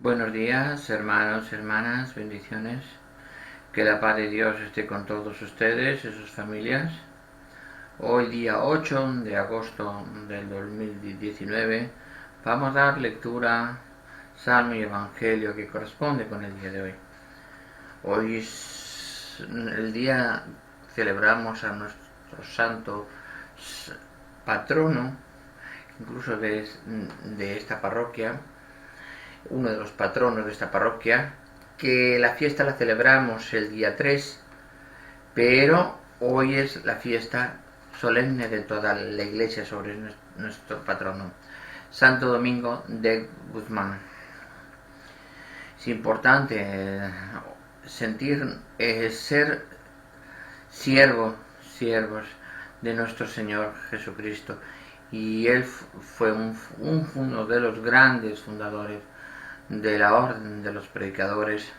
Buenos días, hermanos, hermanas, bendiciones. Que la paz de Dios esté con todos ustedes y sus familias. Hoy, día 8 de agosto del 2019, vamos a dar lectura, Salmo y Evangelio que corresponde con el día de hoy. Hoy es el día, celebramos a nuestro santo patrono, incluso de esta parroquia, uno de los patronos de esta parroquia, que la fiesta la celebramos el día 3, pero hoy es la fiesta solemne de toda la iglesia sobre nuestro patrono, Santo Domingo de Guzmán. Es importante ser siervos de nuestro Señor Jesucristo, y Él fue uno de los grandes fundadores de la orden de los predicadores,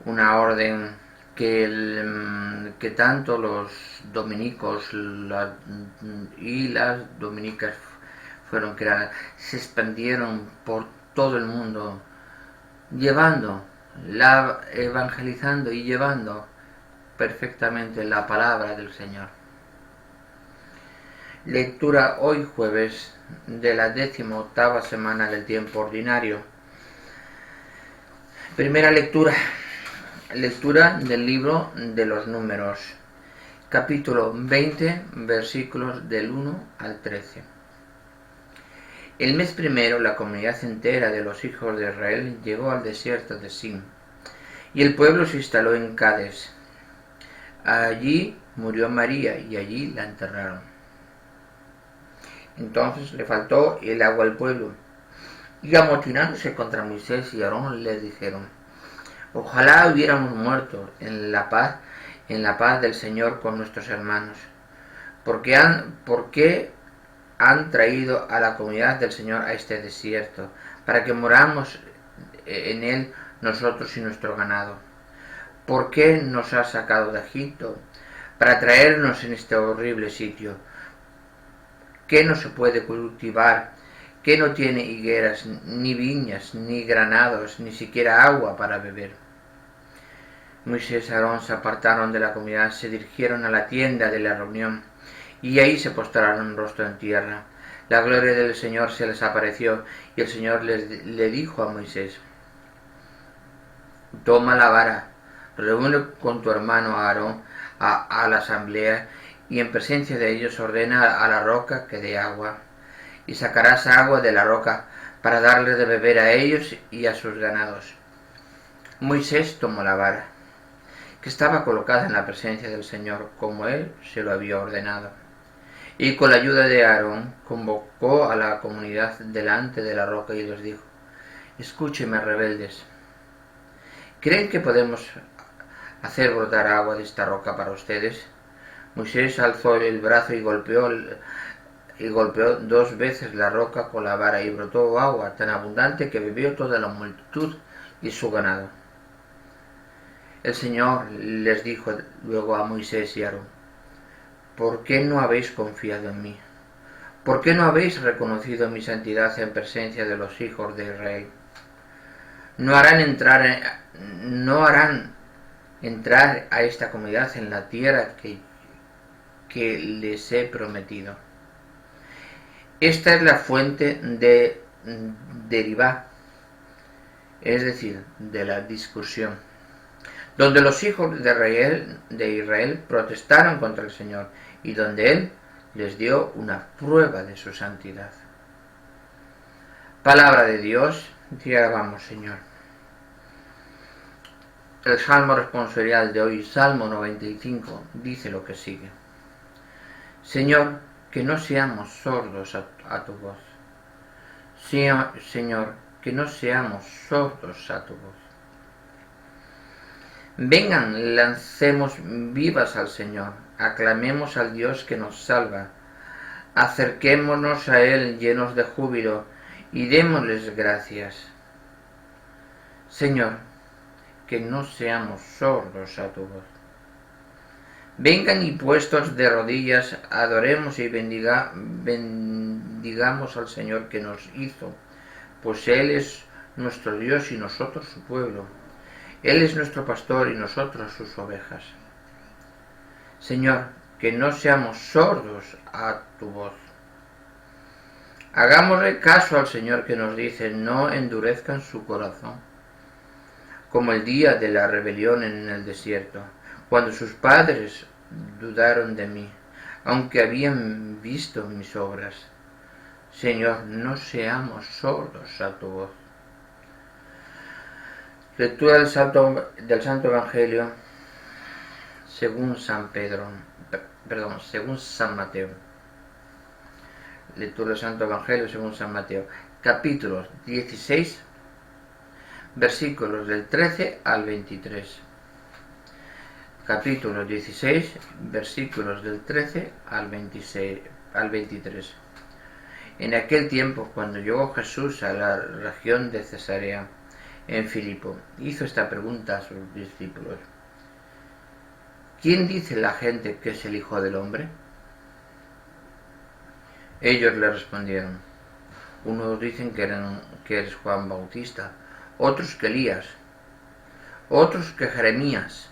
una orden que tanto los dominicos y las dominicas fueron creadas, se expandieron por todo el mundo, evangelizando y llevando perfectamente la palabra del Señor. Lectura hoy jueves de la 18ª semana del tiempo ordinario. Primera lectura del libro de los Números, capítulo 20, versículos del 1 al 13. El mes primero, la comunidad entera de los hijos de Israel llegó al desierto de Sin, y el pueblo se instaló en Cades. Allí murió María y allí la enterraron. Entonces le faltó el agua al pueblo, y amotinándose contra Moisés y Aarón les dijeron: ojalá hubiéramos muerto en la paz del Señor con nuestros hermanos. ¿Por qué han traído a la comunidad del Señor a este desierto, para que moramos en él nosotros y nuestro ganado? ¿Por qué nos ha sacado de Egipto para traernos en este horrible sitio, que no se puede cultivar, que no tiene higueras, ni viñas, ni granados, ni siquiera agua para beber? Moisés y Aarón se apartaron de la comunidad, se dirigieron a la tienda de la reunión, y ahí se postraron rostro en tierra. La gloria del Señor se les apareció, y el Señor le dijo a Moisés: toma la vara, reúne con tu hermano Aarón a la asamblea, y en presencia de ellos ordena a la roca que dé agua, y sacarás agua de la roca para darle de beber a ellos y a sus ganados. Moisés tomó la vara, que estaba colocada en la presencia del Señor, como él se lo había ordenado, y con la ayuda de Aarón convocó a la comunidad delante de la roca y les dijo: escúchenme, rebeldes, ¿creen que podemos hacer brotar agua de esta roca para ustedes? Moisés alzó el brazo y golpeó 2 veces la roca con la vara, y brotó agua tan abundante que bebió toda la multitud y su ganado. El Señor les dijo luego a Moisés y Aarón: ¿por qué no habéis confiado en mí? ¿Por qué no habéis reconocido mi santidad en presencia de los hijos de Israel? No harán entrar a esta comunidad en la tierra que les he prometido. Esta es la fuente de Deribá, es decir, de la discusión, donde los hijos de Israel protestaron contra el Señor, y donde Él les dio una prueba de su santidad. Palabra de Dios, te alabamos, Señor. El Salmo responsorial de hoy, Salmo 95, dice lo que sigue: Señor, que no seamos sordos a tu voz. Señor, que no seamos sordos a tu voz. Vengan, lancemos vivas al Señor, aclamemos al Dios que nos salva, acerquémonos a Él llenos de júbilo y démosles gracias. Señor, que no seamos sordos a tu voz. Vengan y puestos de rodillas, adoremos y bendigamos al Señor que nos hizo, pues Él es nuestro Dios y nosotros su pueblo. Él es nuestro pastor y nosotros sus ovejas. Señor, que no seamos sordos a tu voz. Hagámosle caso al Señor que nos dice: no endurezcan su corazón, como el día de la rebelión en el desierto, cuando sus padres dudaron de mí, aunque habían visto mis obras. Señor, no seamos sordos a tu voz. Lectura del Santo Evangelio según según San Mateo. Lectura del Santo Evangelio según San Mateo, capítulos 16, versículos del 13 al 23. Capítulo 16, versículos del 13 al 23. En aquel tiempo, cuando llegó Jesús a la región de Cesarea en Filipo, hizo esta pregunta a sus discípulos: ¿quién dice la gente que es el Hijo del Hombre? Ellos le respondieron: unos dicen que eres Juan Bautista, otros que Elías, otros que Jeremías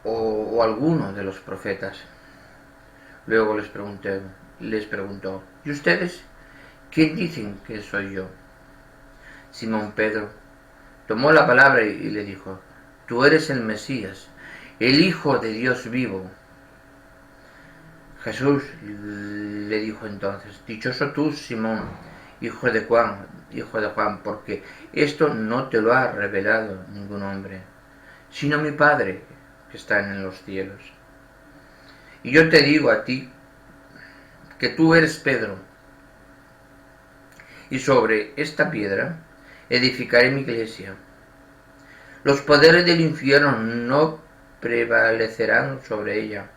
o alguno de los profetas. Luego les preguntó: ¿y ustedes quién dicen que soy yo? Simón Pedro tomó la palabra y le dijo: tú eres el Mesías, el Hijo de Dios vivo. Jesús le dijo entonces: dichoso tú, Simón, hijo de Juan, porque esto no te lo ha revelado ningún hombre, sino mi Padre que está en los cielos. Y yo te digo a ti que tú eres Pedro, y sobre esta piedra edificaré mi iglesia. Los poderes del infierno no prevalecerán sobre ella.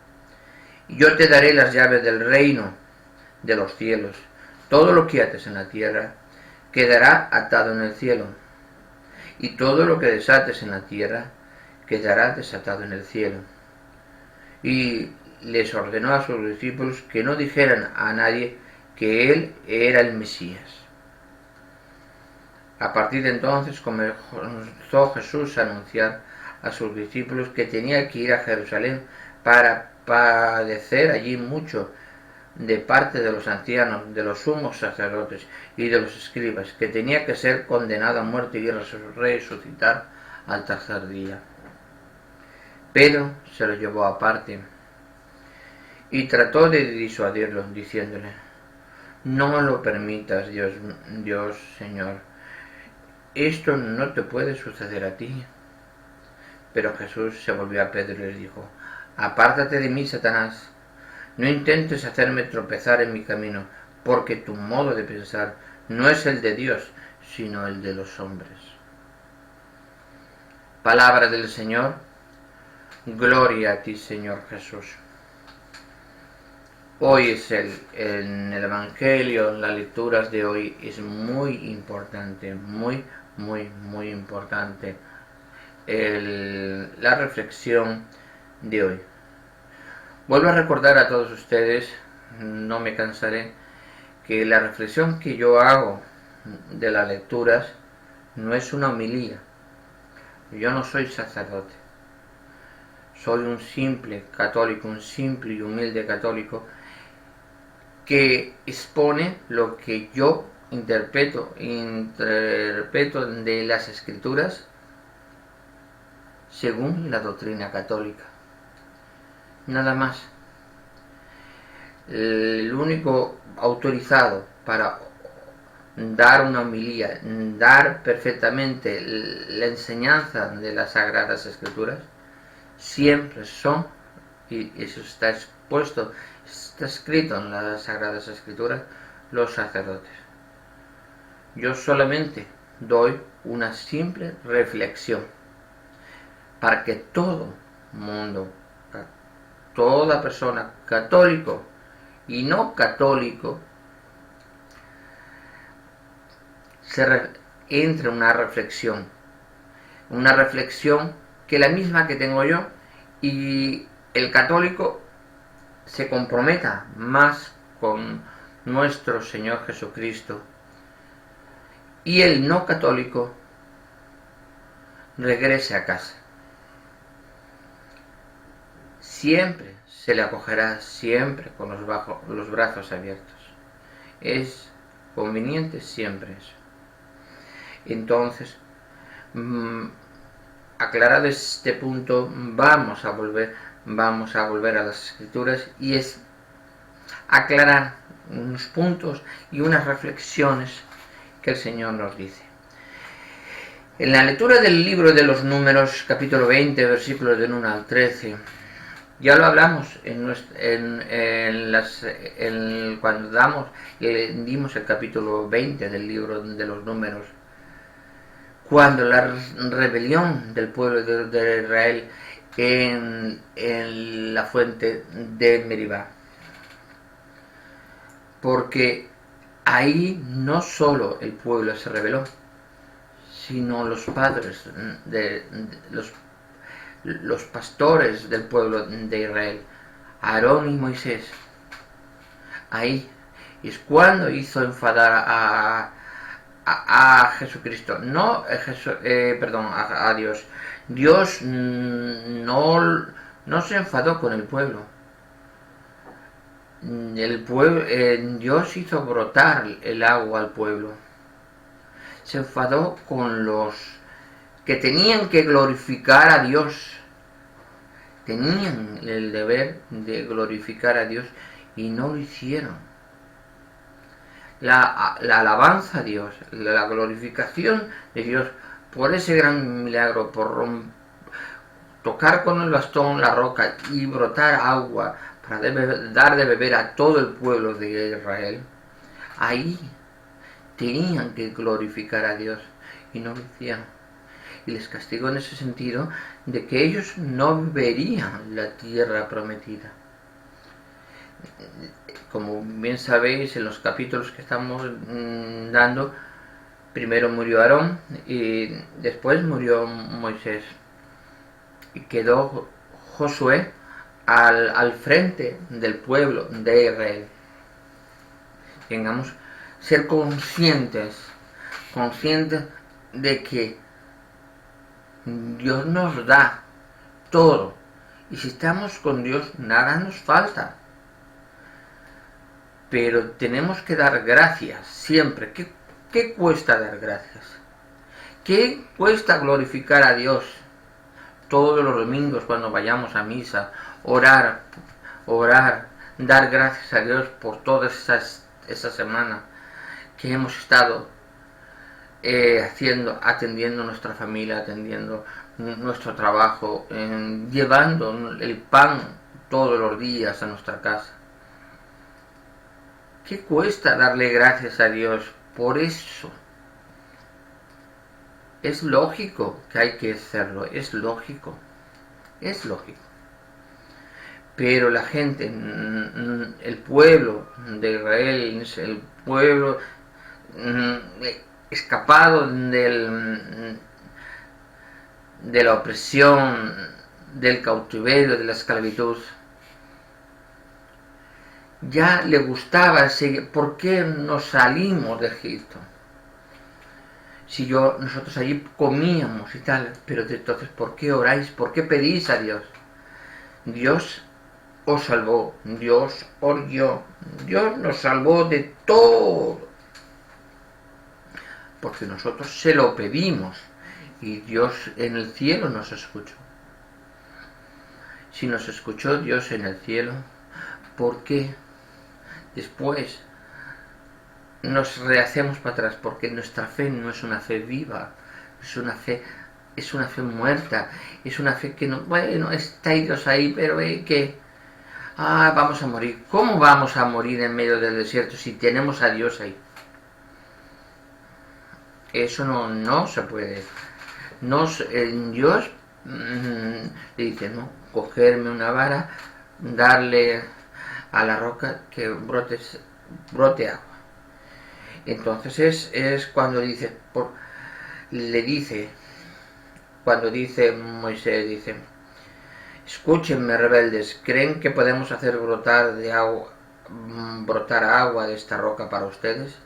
Y yo te daré las llaves del reino de los cielos. Todo lo que ates en la tierra quedará atado en el cielo, y todo lo que desates en la tierra quedará desatado en el cielo. Y les ordenó a sus discípulos que no dijeran a nadie que él era el Mesías. A partir de entonces comenzó Jesús a anunciar a sus discípulos que tenía que ir a Jerusalén para padecer allí mucho de parte de los ancianos, de los sumos sacerdotes y de los escribas, que tenía que ser condenado a muerte y resucitar al tercer día. Pedro se lo llevó aparte y trató de disuadirlo, diciéndole: no lo permitas, Dios Señor, esto no te puede suceder a ti. Pero Jesús se volvió a Pedro y le dijo: apártate de mí, Satanás, no intentes hacerme tropezar en mi camino, porque tu modo de pensar no es el de Dios, sino el de los hombres. Palabra del Señor. Gloria a ti, Señor Jesús. Hoy es en el Evangelio, en las lecturas de hoy, es muy importante, muy importante la reflexión de hoy. Vuelvo a recordar a todos ustedes, no me cansaré, que la reflexión que yo hago de las lecturas no es una homilía. Yo no soy sacerdote, soy un simple católico, un simple y humilde católico que expone lo que yo interpreto de las Escrituras según la doctrina católica. Nada más. El único autorizado para dar una homilía, dar perfectamente la enseñanza de las Sagradas Escrituras, siempre son, y eso está expuesto, está escrito en las Sagradas Escrituras, los sacerdotes. Yo solamente doy una simple reflexión para que todo mundo, toda persona, católico y no católico, entre en una reflexión que la misma que tengo yo, y el católico se comprometa más con nuestro Señor Jesucristo y el no católico regrese a casa. Siempre se le acogerá, siempre con los brazos abiertos. Es conveniente siempre eso. Entonces, aclarado este punto, vamos a volver a las Escrituras y es aclarar unos puntos y unas reflexiones que el Señor nos dice. En la lectura del libro de los Números, capítulo 20, versículos del 1 al 13, ya lo hablamos cuando dimos el capítulo 20 del libro de los Números, cuando la rebelión del pueblo de Israel en la fuente de Meribá. Porque ahí no solo el pueblo se rebeló, sino los padres, los pastores del pueblo de Israel, Aarón y Moisés. Ahí es cuando hizo enfadar a Jesucristo, a Dios. Dios no se enfadó con el pueblo. Dios hizo brotar el agua al pueblo. Se enfadó con los que tenían que glorificar a Dios. Tenían el deber de glorificar a Dios y no lo hicieron. La alabanza a Dios, la glorificación de Dios por ese gran milagro, por tocar con el bastón la roca y brotar agua para dar de beber a todo el pueblo de Israel, ahí tenían que glorificar a Dios y no lo hicieron. Y les castigó en ese sentido de que ellos no verían la tierra prometida. Como bien sabéis, en los capítulos que estamos dando, primero murió Aarón y después murió Moisés. Y quedó Josué al frente del pueblo de Israel. Tengamos ser conscientes de que Dios nos da todo, y si estamos con Dios nada nos falta, pero tenemos que dar gracias siempre. ¿Qué cuesta dar gracias? ¿Qué cuesta glorificar a Dios todos los domingos cuando vayamos a misa? Orar, dar gracias a Dios por toda esa semana que hemos estado atendiendo nuestra familia, atendiendo nuestro trabajo, llevando el pan todos los días a nuestra casa. ¿Qué cuesta darle gracias a Dios por eso? Es lógico que hay que hacerlo, es lógico. Pero la gente, el pueblo de Israel, el pueblo escapado de la opresión, del cautiverio, de la esclavitud, ya le gustaba seguir. ¿Por qué nos salimos de Egipto? Si nosotros allí comíamos y tal, pero entonces ¿por qué oráis? ¿Por qué pedís a Dios? Dios os salvó, Dios os dio, Dios nos salvó de todo, porque nosotros se lo pedimos y Dios en el cielo nos escuchó. Si nos escuchó Dios en el cielo, ¿por qué después nos rehacemos para atrás? Porque nuestra fe no es una fe viva, es una fe muerta, es una fe que no, bueno, está Dios ahí, pero que vamos a morir. ¿Cómo vamos a morir en medio del desierto si tenemos a Dios ahí? Eso no se puede. Dios le dice, no, cogerme una vara, darle a la roca que brote agua. Entonces es cuando cuando dice Moisés, escúchenme, rebeldes, ¿creen que podemos hacer brotar agua de esta roca para ustedes?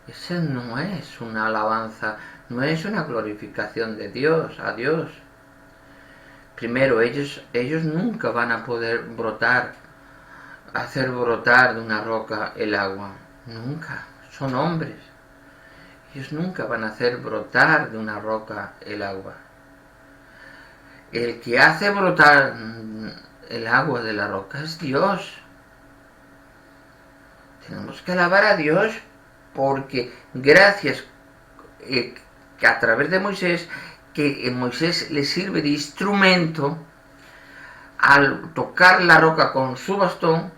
Ese no es una alabanza, no es una glorificación de Dios, a Dios. Primero, ellos nunca van a poder hacer brotar de una roca el agua. Nunca. Son hombres. Ellos nunca van a hacer brotar de una roca el agua. El que hace brotar el agua de la roca es Dios. Tenemos que alabar a Dios porque gracias que a través de Moisés, que Moisés le sirve de instrumento, al tocar la roca con su bastón,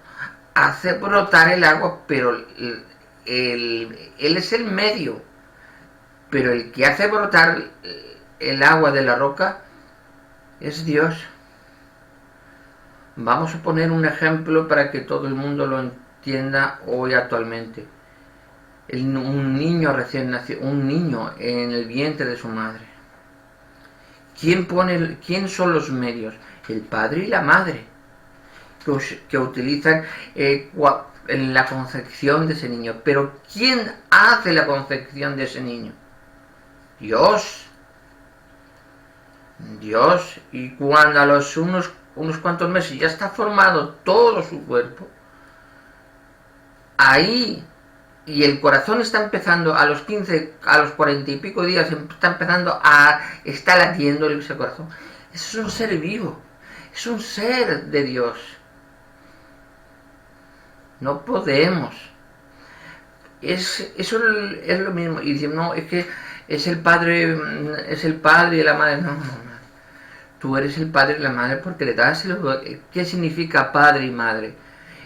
hace brotar el agua, pero él es el medio, pero el que hace brotar el agua de la roca es Dios. Vamos a poner un ejemplo para que todo el mundo lo entienda hoy actualmente. Un niño recién nacido, un niño en el vientre de su madre. ¿Quién son los medios? El padre y la madre, que utilizan en la concepción de ese niño. Pero ¿quién hace la concepción de ese niño? Dios. Dios. Y cuando a los unos cuantos meses ya está formado todo su cuerpo, ahí, y el corazón está empezando a los 15, a los 40 y pico días, está empezando está latiendo ese corazón. Eso es un ser vivo, es un ser de Dios. No podemos. Eso es lo mismo. Y dicen, no, es que es el padre y la madre. No. Tú eres el padre y la madre porque le das ¿qué significa padre y madre?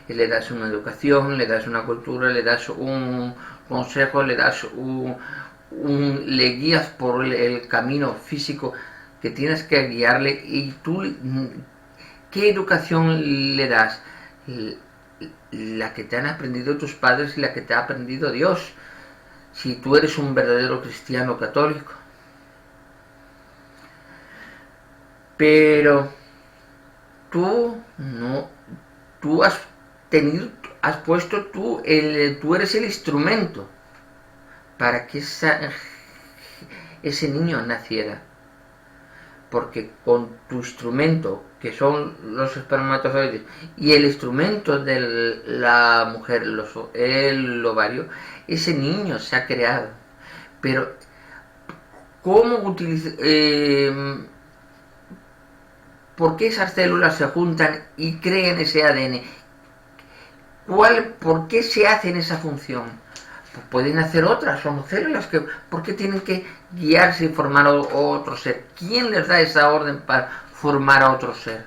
Le das una educación, le das una cultura, le das un consejo, le guías por el camino físico que tienes que guiarle. Y tú, ¿qué educación le das? La que te han aprendido tus padres y la que te ha aprendido Dios, si tú eres un verdadero cristiano católico. Pero tú has puesto tú eres el instrumento para que ese niño naciera, porque con tu instrumento, que son los espermatozoides, y el instrumento de la mujer, el ovario, ese niño se ha creado. Pero ¿cómo ¿por qué esas células se juntan y crean ese ADN? ¿Por qué se hacen esa función? Pues pueden hacer otras, son células que... ¿Por qué tienen que guiarse y formar otro ser? ¿Quién les da esa orden para formar a otro ser?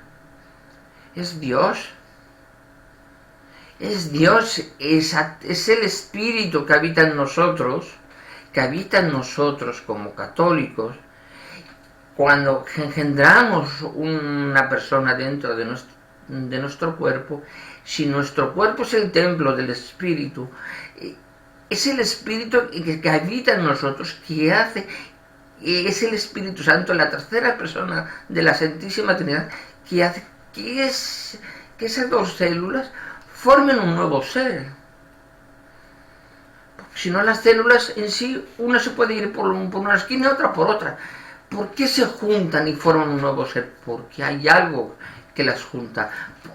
Es Dios. Es Dios, es el Espíritu que habita en nosotros como católicos. Cuando engendramos una persona dentro de nuestro cuerpo, si nuestro cuerpo es el templo del Espíritu, es el Espíritu que habita en nosotros, es el Espíritu Santo, la tercera persona de la Santísima Trinidad, que hace que esas dos células formen un nuevo ser. Porque si no, las células en sí, una se puede ir por una esquina y otra por otra. ¿Por qué se juntan y forman un nuevo ser? Porque hay algo que las junta,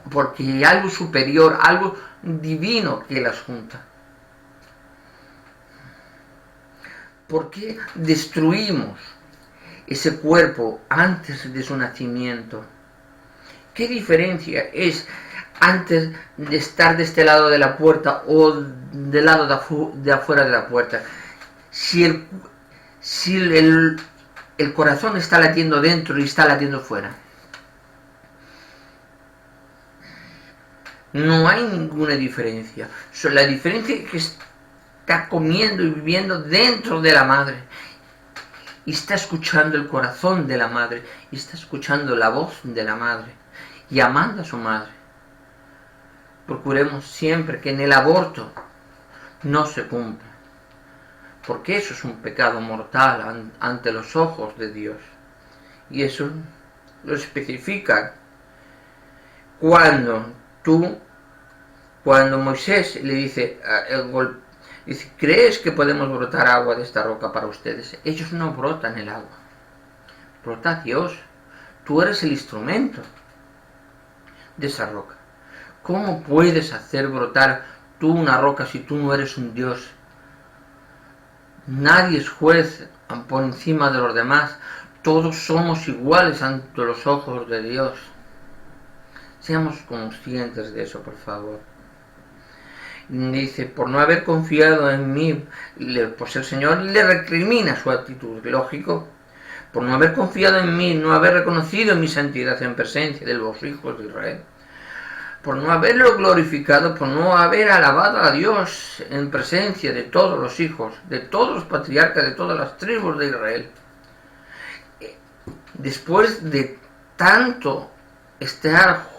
porque hay algo superior, algo divino que las junta. ¿Por qué destruimos ese cuerpo antes de su nacimiento? ¿Qué diferencia es antes de estar de este lado de la puerta o del lado de afuera de la puerta? Si el corazón está latiendo dentro y está latiendo fuera. No hay ninguna diferencia. La diferencia es que está comiendo y viviendo dentro de la madre. Y está escuchando el corazón de la madre. Y está escuchando la voz de la madre. Y amando a su madre. Procuremos siempre que en el aborto no se cumpla. Porque eso es un pecado mortal ante los ojos de Dios. Y eso lo especifica cuando Moisés le dice, Dice, ¿crees que podemos brotar agua de esta roca para ustedes? Ellos no brotan el agua, brota Dios. Tú eres el instrumento de esa roca. ¿Cómo puedes hacer brotar tú una roca si tú no eres un Dios? Nadie es juez por encima de los demás. Todos somos iguales ante los ojos de Dios. Seamos conscientes de eso, por favor. Dice, por no haber confiado en mí, pues el Señor le recrimina su actitud, lógico. Por no haber confiado en mí, no haber reconocido mi santidad en presencia de los hijos de Israel. Por no haberlo glorificado, por no haber alabado a Dios en presencia de todos los hijos, de todos los patriarcas, de todas las tribus de Israel. Después de tanto estar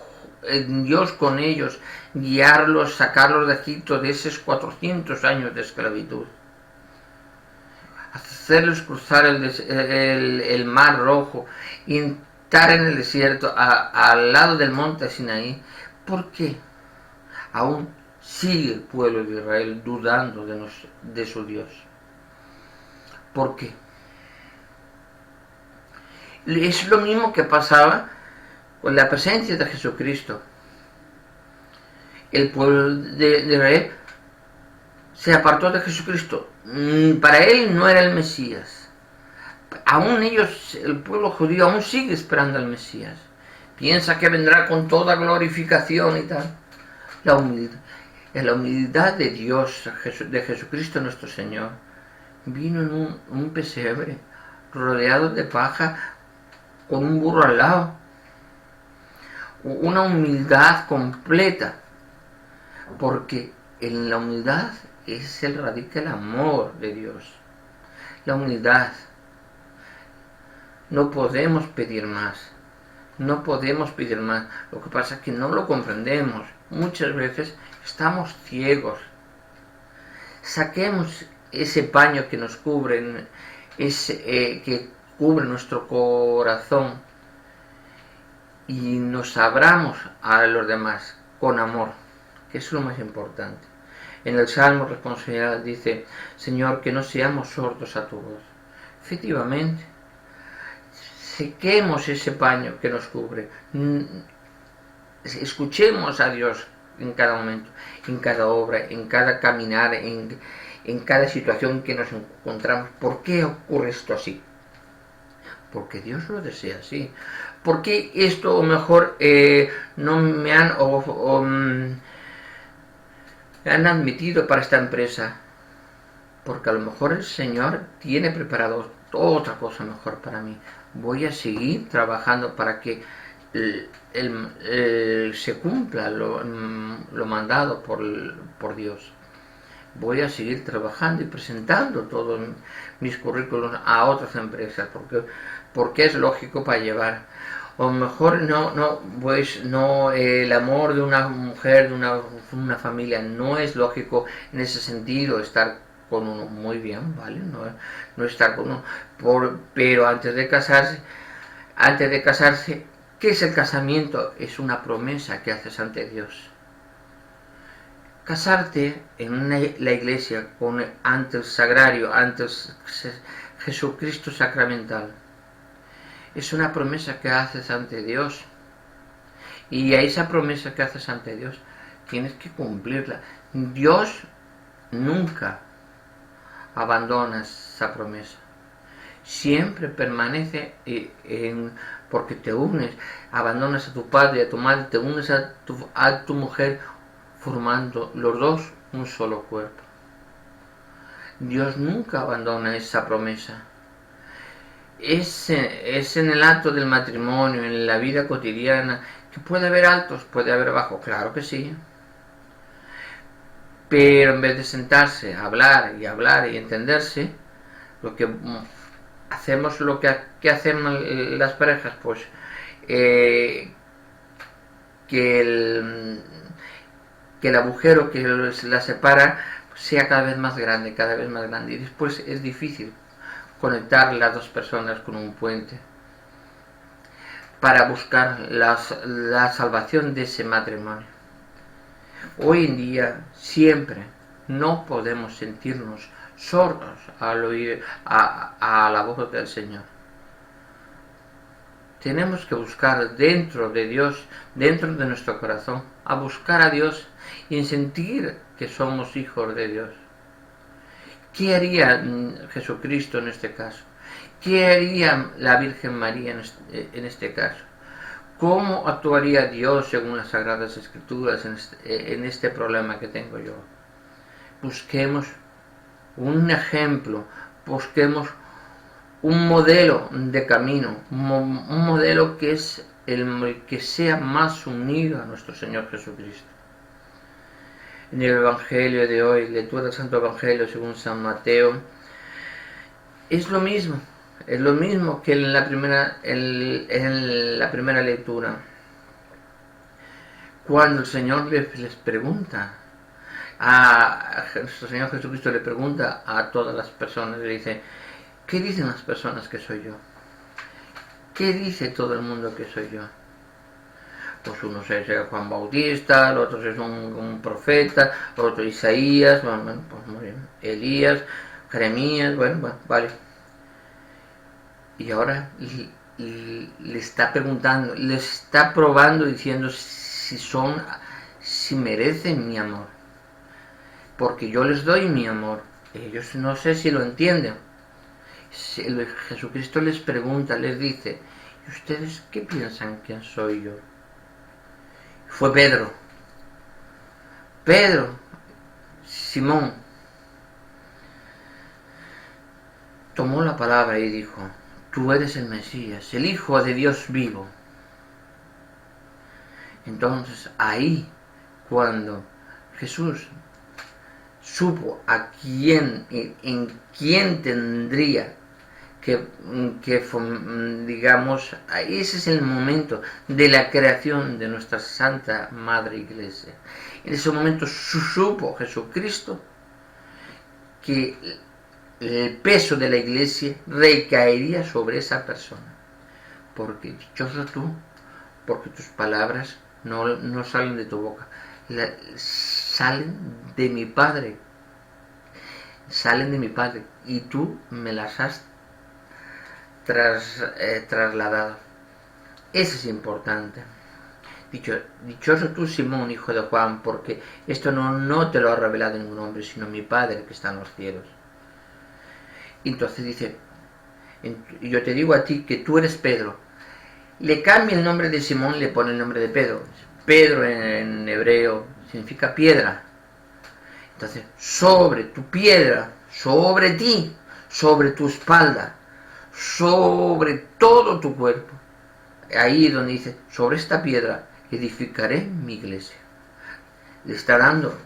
en Dios con ellos, guiarlos, sacarlos de Egipto de esos 400 años de esclavitud, hacerlos cruzar el mar rojo y estar en el desierto al lado del monte Sinaí. ¿Por qué aún sigue el pueblo de Israel dudando de su Dios? ¿Por qué? Es lo mismo que pasaba con la presencia de Jesucristo. El pueblo de Israel se apartó de Jesucristo. Para él no era el Mesías. Aún ellos, el pueblo judío, aún sigue esperando al Mesías. Piensa que vendrá con toda glorificación y tal. La humildad de Dios, de Jesucristo nuestro Señor, vino en un pesebre, rodeado de paja, con un burro al lado. Una humildad completa, porque en la humildad radica el amor de Dios. La humildad. No podemos pedir más. No podemos pedir más. Lo que pasa es que no lo comprendemos. Muchas veces estamos ciegos. Saquemos ese paño que nos cubre, que cubre nuestro corazón, y nos abramos a los demás con amor, que es lo más importante. En el Salmo responsorial dice, Señor, que no seamos sordos a tu voz. Efectivamente, sequemos ese paño que nos cubre, escuchemos a Dios en cada momento, en cada obra, en cada caminar, en cada situación que nos encontramos. ¿Por qué ocurre esto así? Porque Dios lo desea así. ¿Por qué esto o mejor no me han admitido para esta empresa? Porque a lo mejor el Señor tiene preparado otra cosa mejor para mí. Voy a seguir trabajando para que se cumpla lo mandado por Dios. Voy a seguir trabajando y presentando todos mis currículos a otras empresas, porque es lógico para llevar. O mejor el amor de una mujer, de una familia, no es lógico en ese sentido estar con uno. Muy bien, ¿vale? No estar con uno. Pero antes de casarse, ¿qué es el casamiento? Es una promesa que haces ante Dios. Casarte en la iglesia, ante el sagrario, ante Jesucristo sacramental, es una promesa que haces ante Dios. Y a esa promesa que haces ante Dios tienes que cumplirla. Dios nunca abandona esa promesa. Siempre permanece porque te unes, abandonas a tu padre y a tu madre, te unes a tu mujer, formando los dos un solo cuerpo. Dios nunca abandona esa promesa. Es en el acto del matrimonio, en la vida cotidiana, que puede haber altos, puede haber bajos, claro que sí. Pero en vez de sentarse, hablar y entenderse, lo que hacemos, que hacen las parejas, pues que el agujero que la separa sea cada vez más grande, y después es difícil conectar las dos personas con un puente para buscar la salvación de ese matrimonio. Hoy en día siempre No podemos sentirnos sordos al oír a la voz del Señor. Tenemos que buscar dentro de Dios, dentro de nuestro corazón, a buscar a Dios y sentir que somos hijos de Dios. ¿Qué haría Jesucristo en este caso? ¿Qué haría la Virgen María en este caso? ¿Cómo actuaría Dios según las Sagradas Escrituras en este problema que tengo yo? Busquemos un ejemplo, busquemos un modelo de camino, un modelo que es el que sea más unido a nuestro Señor Jesucristo. En el Evangelio de hoy, lectura del Santo Evangelio según San Mateo, es lo mismo que en la primera lectura. Cuando el Señor les pregunta, nuestro Señor Jesucristo le pregunta a todas las personas, le dice, ¿qué dicen las personas que soy yo? ¿Qué dice todo el mundo que soy yo? Pues uno es Juan Bautista, el otro es un profeta, el otro Isaías, bueno, pues muy bien, Elías, Jeremías, bueno, vale. Y ahora le está preguntando, le está probando, diciendo si merecen mi amor. Porque yo les doy mi amor. Ellos no sé si lo entienden. Jesucristo les pregunta, les dice, ¿y ustedes qué piensan quién soy yo? Fue Pedro, Simón, tomó la palabra y dijo, tú eres el Mesías, el Hijo de Dios vivo. Entonces ahí, cuando Jesús supo en quién tendría que digamos, ese es el momento de la creación de nuestra Santa Madre Iglesia. En ese momento supo Jesucristo que el peso de la Iglesia recaería sobre esa persona. Porque dichoso tú, porque tus palabras no salen de tu boca, salen de mi Padre. Salen de mi Padre y tú me las has trasladado. Eso es importante. Dichoso tú, Simón, hijo de Juan, porque esto no te lo ha revelado ningún hombre, sino mi Padre que está en los cielos. Y entonces dice, yo te digo a ti que tú eres Pedro. Le cambia el nombre de Simón, le pone el nombre de Pedro. Pedro en hebreo significa piedra. Entonces, sobre tu piedra, sobre ti, sobre tu espalda, sobre todo tu cuerpo. Ahí es donde dice, sobre esta piedra edificaré mi iglesia. Le está dando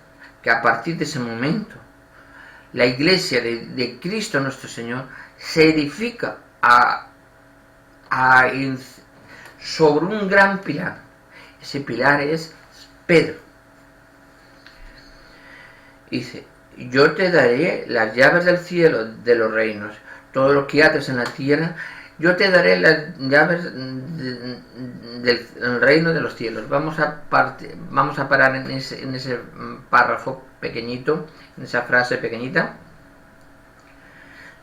que a partir de ese momento, la iglesia de Cristo nuestro Señor se edifica sobre un gran pilar. Ese pilar es Pedro. Dice, yo te daré las llaves del cielo de los reinos. Todo lo que ates en la tierra, yo te daré las llaves del reino de los cielos. Vamos a parar en ese párrafo pequeñito, en esa frase pequeñita.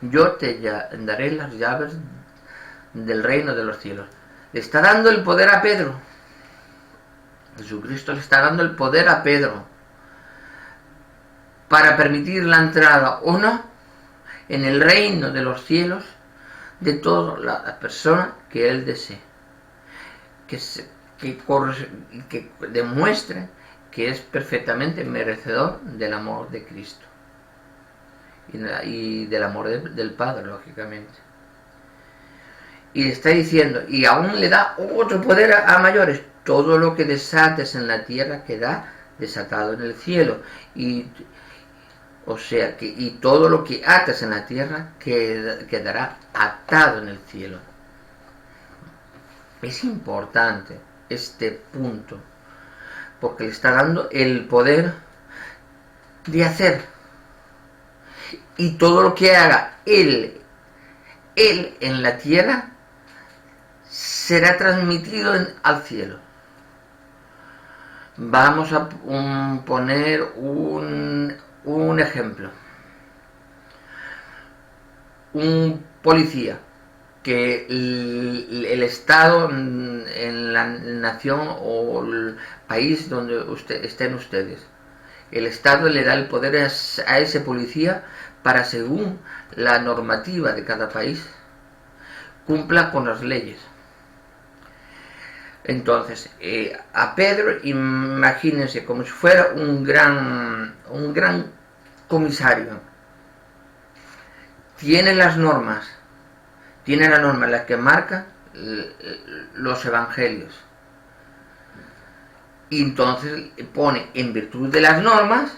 Yo te daré las llaves del reino de los cielos. Le está dando el poder a Pedro. Jesucristo le está dando el poder a Pedro para permitir la entrada o no en el reino de los cielos de toda la persona que él desee, que demuestre que es perfectamente merecedor del amor de Cristo y del amor del Padre, lógicamente. Y le está diciendo, y aún le da otro poder a mayores, todo lo que desates en la tierra queda desatado en el cielo, o sea que y todo lo que ates en la tierra quedará atado en el cielo. Es importante este punto, porque le está dando el poder de hacer, y todo lo que haga él en la tierra será transmitido al cielo. Vamos a poner Un ejemplo. Un policía que el Estado, en la nación o el país donde estén ustedes, el Estado le da el poder a ese policía para, según la normativa de cada país, cumpla con las leyes. Entonces, a Pedro, imagínense como si fuera un gran comisario. Tiene las normas, tiene la norma, la que marca los evangelios. Y entonces pone, en virtud de las normas,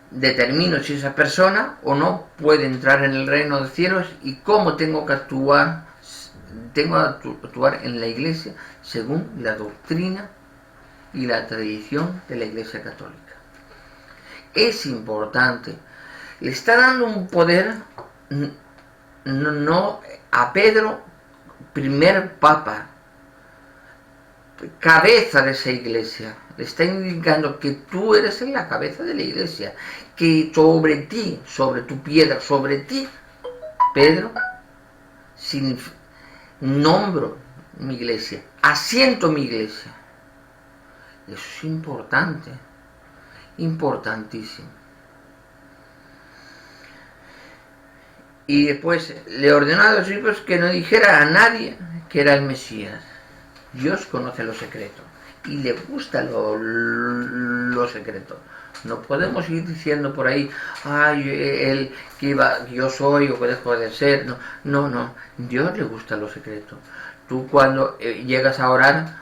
determino si esa persona o no puede entrar en el reino de los cielos y cómo tengo que actuar. Tengo que actuar en la iglesia según la doctrina y la tradición de la Iglesia Católica. Es importante. Le está dando un poder no a Pedro, primer papa, cabeza de esa iglesia. Le está indicando que tú eres la cabeza de la iglesia, que sobre ti, sobre tu piedra, sobre ti, Pedro, nombro mi iglesia, asiento mi iglesia. Eso es importante, importantísimo. Y después le ordenó a los discípulos que no dijera a nadie que era el Mesías. Dios conoce lo secreto y le gusta lo secreto. No podemos ir diciendo por ahí, ay, él que yo soy o que dejo de ser. No. Dios le gusta lo secreto. Tú cuando llegas a orar,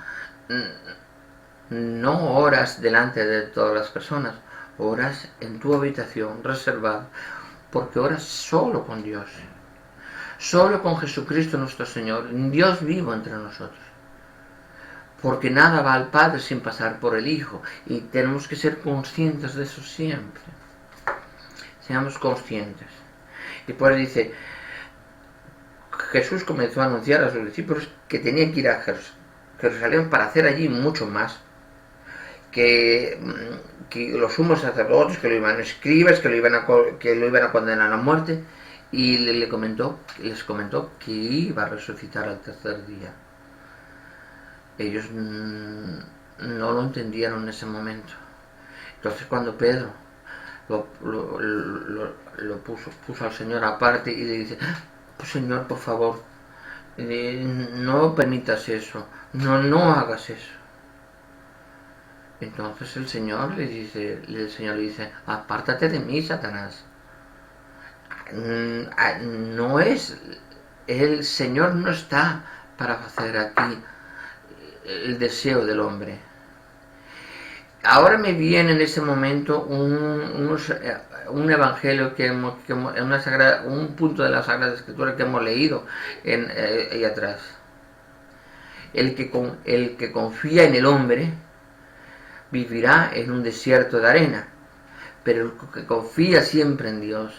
no oras delante de todas las personas, oras en tu habitación reservada, porque oras solo con Dios, solo con Jesucristo nuestro Señor, Dios vivo entre nosotros. Porque nada va al Padre sin pasar por el Hijo, y tenemos que ser conscientes de eso siempre. Seamos conscientes. Y pues dice, Jesús comenzó a anunciar a sus discípulos que tenían que ir a Jerusalén para hacer allí mucho más, que los sumos sacerdotes, que lo iban a escribas, que lo iban a condenar a muerte, y les comentó que iba a resucitar al tercer día. Ellos no lo entendieron en ese momento. Entonces cuando Pedro lo puso al Señor aparte y le dice, pues Señor, por favor, no permitas eso, no hagas eso. Entonces el Señor le dice, apártate de mí, Satanás. No es, el Señor no está para hacer aquí el deseo del hombre. Ahora me viene en ese momento un evangelio un punto de la Sagrada Escritura que hemos leído ahí atrás. El que confía en el hombre vivirá en un desierto de arena, pero el que confía siempre en Dios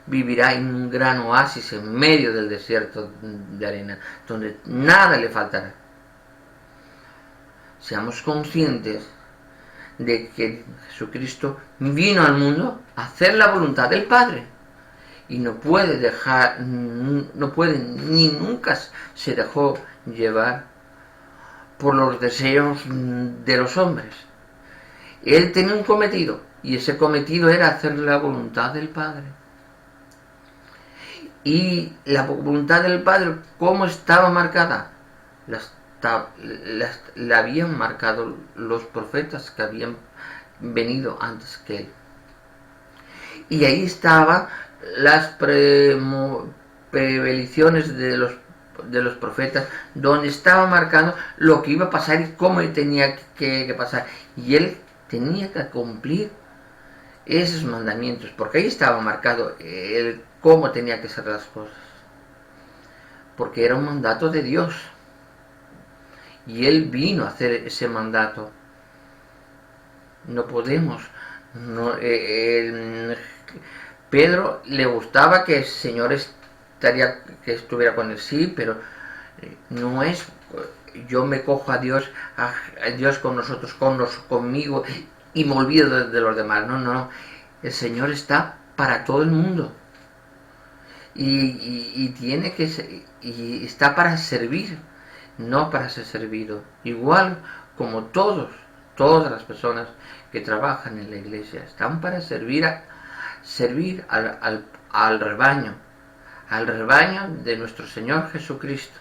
vivirá en un gran oasis en medio del desierto de arena, donde nada le faltará. Seamos conscientes de que Jesucristo vino al mundo a hacer la voluntad del Padre y no puede ni nunca se dejó llevar por los deseos de los hombres. Él tenía un cometido y ese cometido era hacer la voluntad del Padre. Y la voluntad del Padre, ¿cómo estaba marcada? La habían marcado los profetas que habían venido antes que él. Y ahí estaban las preveliciones de los profetas, donde estaba marcado lo que iba a pasar y cómo tenía que pasar. Y él tenía que cumplir esos mandamientos, porque ahí estaba marcado cómo tenía que ser las cosas. Porque era un mandato de Dios. Y él vino a hacer ese mandato. No podemos. Pedro le gustaba que el Señor estuviera con él, sí, pero no es yo me cojo a Dios con nosotros, conmigo y me olvido de los demás. No. El Señor está para todo el mundo. Y tiene y está para servir, no para ser servido. Igual como todas las personas que trabajan en la iglesia están para servir al rebaño de nuestro Señor Jesucristo.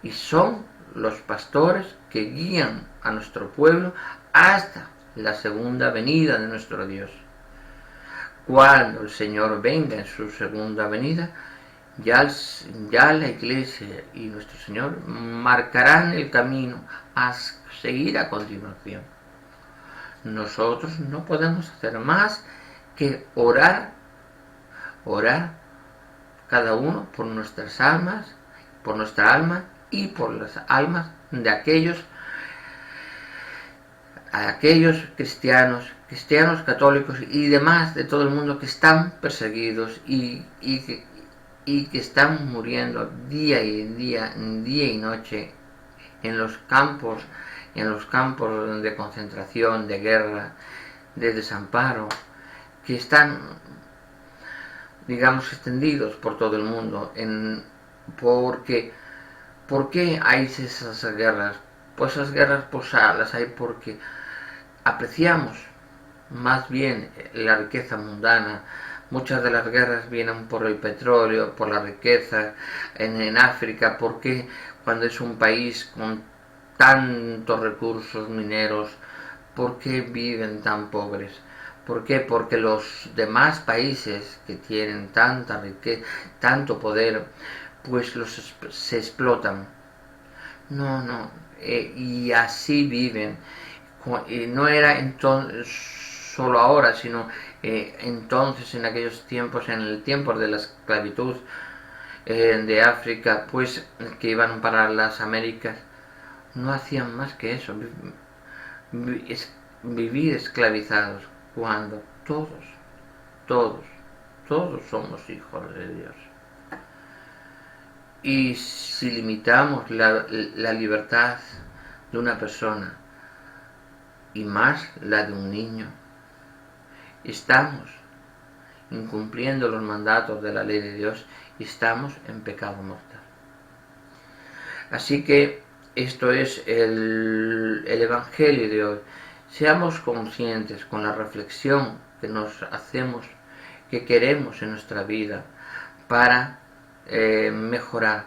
Y son los pastores que guían a nuestro pueblo hasta la segunda venida de nuestro Dios. Cuando el Señor venga en su segunda venida, ya la iglesia y nuestro Señor marcarán el camino a seguir a continuación. Nosotros no podemos hacer más que orar cada uno por nuestras almas, por nuestra alma y por las almas de aquellos cristianos católicos y demás de todo el mundo que están perseguidos y que están muriendo día y noche en los campos de concentración, de guerra, de desamparo, que están, digamos, extendidos por todo el mundo. ¿Por qué hay esas guerras? Pues esas guerras las hay porque apreciamos más bien la riqueza mundana. Muchas de las guerras vienen por el petróleo, por la riqueza en África. Porque cuando es un país con tantos recursos mineros, ¿por qué viven tan pobres? ¿Por qué? Porque los demás países que tienen tanta riqueza, tanto poder, pues se explotan. Y así viven. No era entonces solo ahora, sino entonces, en aquellos tiempos, en el tiempo de la esclavitud de África, pues que iban para las Américas, no hacían más que eso, vivir esclavizados, cuando todos somos hijos de Dios. Y si limitamos la libertad de una persona, y más la de un niño, estamos incumpliendo los mandatos de la ley de Dios y estamos en pecado mortal. Así que esto es el Evangelio de hoy. Seamos conscientes con la reflexión que nos hacemos, que queremos en nuestra vida para mejorar,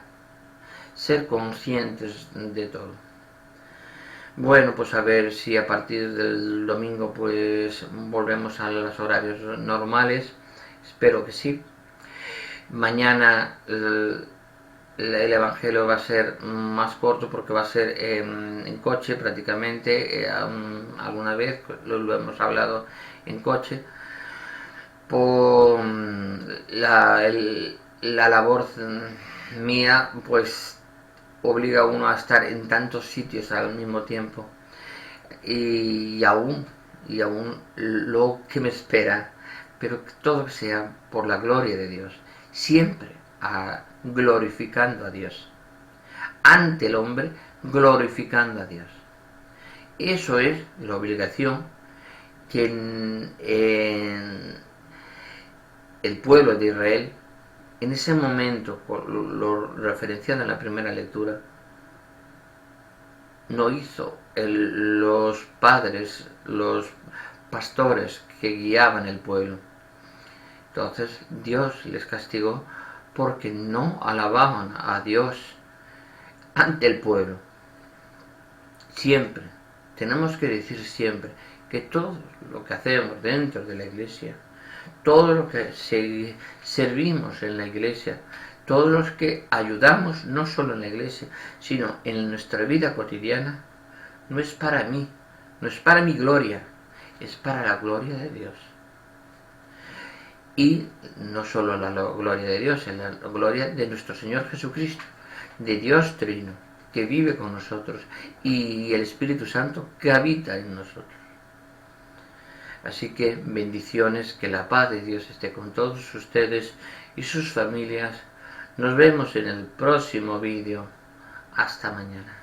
ser conscientes de todo. Bueno, pues a ver si a partir del domingo pues volvemos a los horarios normales. Espero que sí. Mañana el Evangelio va a ser más corto porque va a ser en coche prácticamente. Alguna vez lo hemos hablado en coche. Por la labor mía, pues obliga a uno a estar en tantos sitios al mismo tiempo y aún lo que me espera, pero que todo sea por la gloria de Dios, siempre glorificando a Dios, ante el hombre glorificando a Dios. Eso es la obligación que el pueblo de Israel, en ese momento, lo referenciado en la primera lectura, no hizo los padres, los pastores que guiaban el pueblo. Entonces Dios les castigó porque no alababan a Dios ante el pueblo. Siempre, tenemos que decir siempre que todo lo que hacemos dentro de la iglesia, todo lo que servimos en la iglesia, todos los que ayudamos no solo en la iglesia, sino en nuestra vida cotidiana, no es para mí, no es para mi gloria, es para la gloria de Dios. Y no solo la gloria de Dios, es la gloria de nuestro Señor Jesucristo, de Dios Trino, que vive con nosotros, y el Espíritu Santo que habita en nosotros. Así que bendiciones, que la paz de Dios esté con todos ustedes y sus familias. Nos vemos en el próximo vídeo. Hasta mañana.